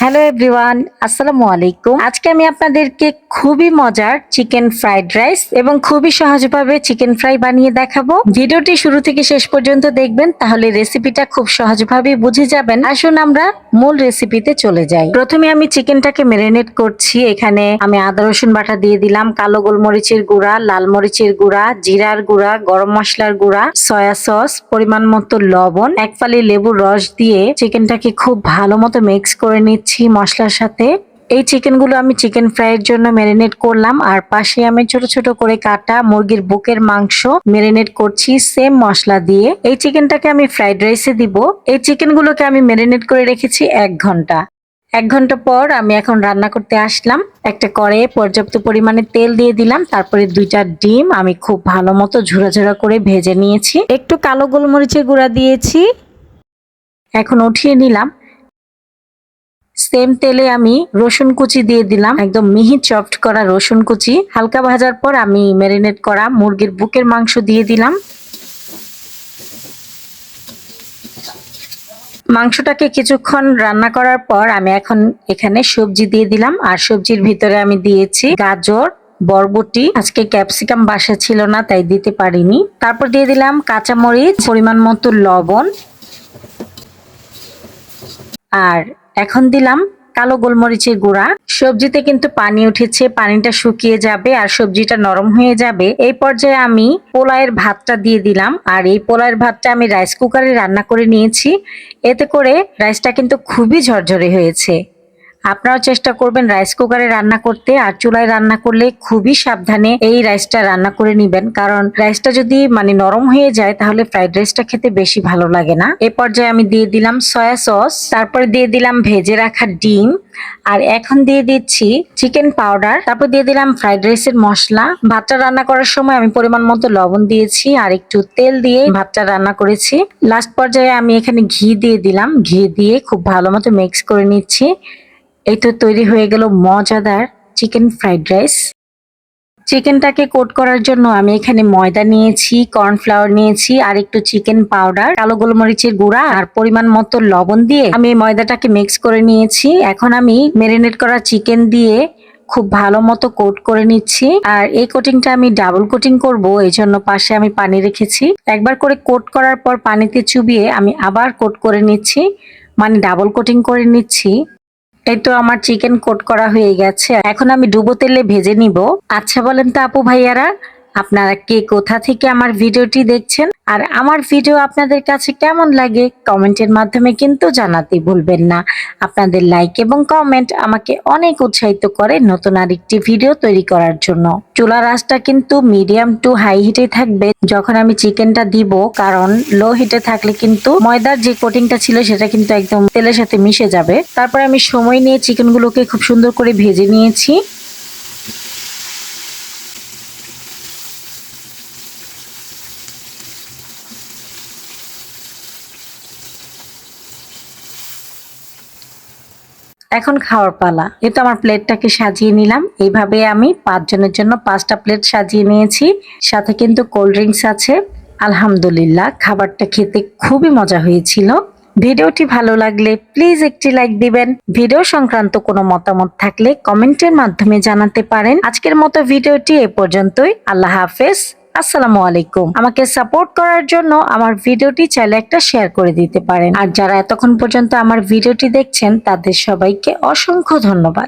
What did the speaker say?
Hello everyone, আসসালামু আলাইকুম। আজকে আমি আপনাদেরকে খুবই মজার চিকেন ফ্রাইড রাইস এবং খুবই সহজভাবে চিকেন ফ্রাই বানিয়ে দেখাবো। ভিডিওটি শুরু থেকে শেষ পর্যন্ত দেখবেন, তাহলে রেসিপিটা খুব সহজভাবে বুঝে যাবেন। আসুন আমরা মূল রেসিপিতে চলে যাই। প্রথমে আমি চিকেনটাকে ম্যারিনেট করছি। এখানে আমি আদা রসুন বাটা দিয়ে দিলাম, কালো গোলমরিচের গুঁড়া, লাল মরিচের গুঁড়া, জিরার গুঁড়া, গরম মশলার গুঁড়া, সয়া সস, পরিমাণ মতো লবণ, এক ফালি লেবুর রস দিয়ে চিকেনটাকে খুব ভালো মতো মিক্স করে নিচ্ছি মশলার সাথে। এই চিকেনগুলো আমি চিকেন ফ্রাইয়ের জন্য ম্যারিনেট করলাম, আর পাশে আমি ছোট ছোট করে কাটা মুরগির বুকের মাংস ম্যারিনেট করছি সেম মশলা দিয়ে। এই চিকেনটাকে আমি ফ্রাইড রাইসে দিব। এই চিকেনগুলোকে আমি ম্যারিনেট করে রেখেছি 1 ঘন্টা। 1 ঘন্টা পর আমি এখন রান্না করতে আসলাম। একটা কড়াইয়ে পর্যাপ্ত পরিমাণে তেল দিয়ে দিলাম, তারপরে 2টা ডিম আমি খুব ভালো মতো ঝুরা ঝুরা করে ভেজে নিয়েছি। একটু কালো গোলমরিচের গুঁড়া দিয়েছি, এখন উঠিয়ে নিলাম। সেম তেলে আমি রসুন কুচি দিয়ে দিলাম, একদম মিহি চপড করা রসুন কুচি। হালকা ভাজার পর আমি ম্যারিনেট করা মুরগির বুকের মাংস দিয়ে দিলাম। মাংসটাকে কিছুক্ষণ রান্না করার পর আমি এখন এখানে সবজি দিয়ে দিলাম, আর সবজির ভিতরে আমি দিয়েছি গাজর, বরবটি। আজকে ক্যাপসিকাম বাসা ছিল না, তাই দিতে পারিনি। তারপর দিয়ে দিলাম কাঁচামরিচ, পরিমাণ মতো লবণ, আর এখন দিলাম কালো গোলমরিচের গুঁড়া। সবজিতে কিন্তু পানি উঠেছে, পানিটা শুকিয়ে যাবে আর সবজিটা নরম হয়ে যাবে। এই পর্যায়ে আমি পোলাওয়ের ভাতটা দিয়ে দিলাম, আর এই পোলাওয়ের ভাতটা আমি রাইস কুকারে রান্না করে নিয়েছি। এতে করে রাইসটা কিন্তু খুবই ঝরঝরে হয়েছে। আপনারাও চেষ্টা করবেন রাইস কুকারে রান্না করতে, আর চুলায় রান্না করলে খুবই সাবধানে এই রাইসটা রান্না করে নিবেন, কারণ রাইসটা যদি নরম হয়ে যায় তাহলে ফ্রাইড রাইসটা খেতে বেশি ভালো লাগে না। এ পর্যায়ে আমি দিয়ে দিলাম সয়া সস, তারপরে দিয়ে দিলাম ভেজে রাখা ডিম, আর এখন দিয়ে দিচ্ছি চিকেন পাউডার, তারপর দিয়ে দিলাম ফ্রাইড রাইসের মশলা। ভাতটা রান্না করার সময় আমি পরিমাণ মতো লবণ দিয়েছি আর একটু তেল দিয়ে ভাতটা রান্না করেছি। লাস্ট পর্যায়ে আমি এখানে ঘি দিয়ে দিলাম, ঘি দিয়ে খুব ভালো মতো মিক্স করে নিচ্ছি। এই তো তৈরি হয়ে গেল মজাদার চিকেন ফ্রাইড রাইস। চিকেনটাকে কোট করার জন্য আমি এখানে ময়দা নিয়েছি, কর্নফ্লাওয়ার নিয়েছি, আর একটু চিকেন পাউডার, কালো গোলমরিচের গুঁড়া আর পরিমাণ মতো লবণ দিয়ে আমি ময়দাটাকে মিক্স করে নিয়েছি। এখন আমি ম্যারিনেট করা চিকেন দিয়ে খুব ভালো মতো কোট করে নিচ্ছি, আর এই কোটিংটা আমি ডাবল কোটিং করব, এই জন্য পাশে আমি পানি রেখেছি। একবার করে কোট করার পর পানিতে চুবিয়ে আমি আবার কোট করে নিচ্ছি, ডাবল কোটিং করে নিচ্ছি। এই তো আমার চিকেন কোট করা হয়ে গেছে, এখন আমি ডুবো তেলে ভেজে নিব। আচ্ছা বলেন তো আপু ভাইয়ারা, আপনারা কে কোথা থেকে আমার ভিডিওটি দেখছেন, আর আমার ভিডিও আপনাদের কাছে কেমন লাগে কমেন্টের মাধ্যমে কিন্তু জানাতে ভুলবেন না। আপনাদের লাইক এবং কমেন্ট আমাকে অনেক উৎসাহিত করে নতুন আরেকটি ভিডিও তৈরি করার জন্য। চুলার আঁচটা কিন্তু মিডিয়াম টু হাই হিটে থাকবে যখন আমি চিকেনটা দিব, কারণ লো হিটে থাকলে কিন্তু ময়দার যে কোটিংটা ছিল সেটা কিন্তু একদম তেলের সাথে মিশে যাবে। তারপর আমি সময় নিয়ে চিকেনগুলোকে খুব সুন্দর করে ভেজে নিয়েছি। এখন খাওয়ার পালা। এই তো আমার প্লেটটাকে সাজিয়ে নিলাম। এইভাবে আমি 5 জনের জন্য 5টা প্লেট সাজিয়ে নিয়েছি, সাথে কিন্তু কোল্ড ড্রিঙ্কস আছে। আলহামদুলিল্লাহ, খাবারটা খেতে খুবই মজা হয়েছিল। ভিডিওটি ভালো লাগলে প্লিজ একটি লাইক দিবেন। ভিডিও সংক্রান্ত কোনো মতামত থাকলে কমেন্টের মাধ্যমে জানাতে পারেন। আজকের মতো ভিডিওটি এ পর্যন্তই। আল্লাহ হাফেজ, আসসালামু আলাইকুম। আমাকে সাপোর্ট করার জন্য আমার ভিডিওটি চাইলে একটা শেয়ার করে দিতে পারেন, আর যারা এতক্ষণ পর্যন্ত আমার ভিডিওটি দেখছেন তাদের সবাইকে অসংখ্য ধন্যবাদ।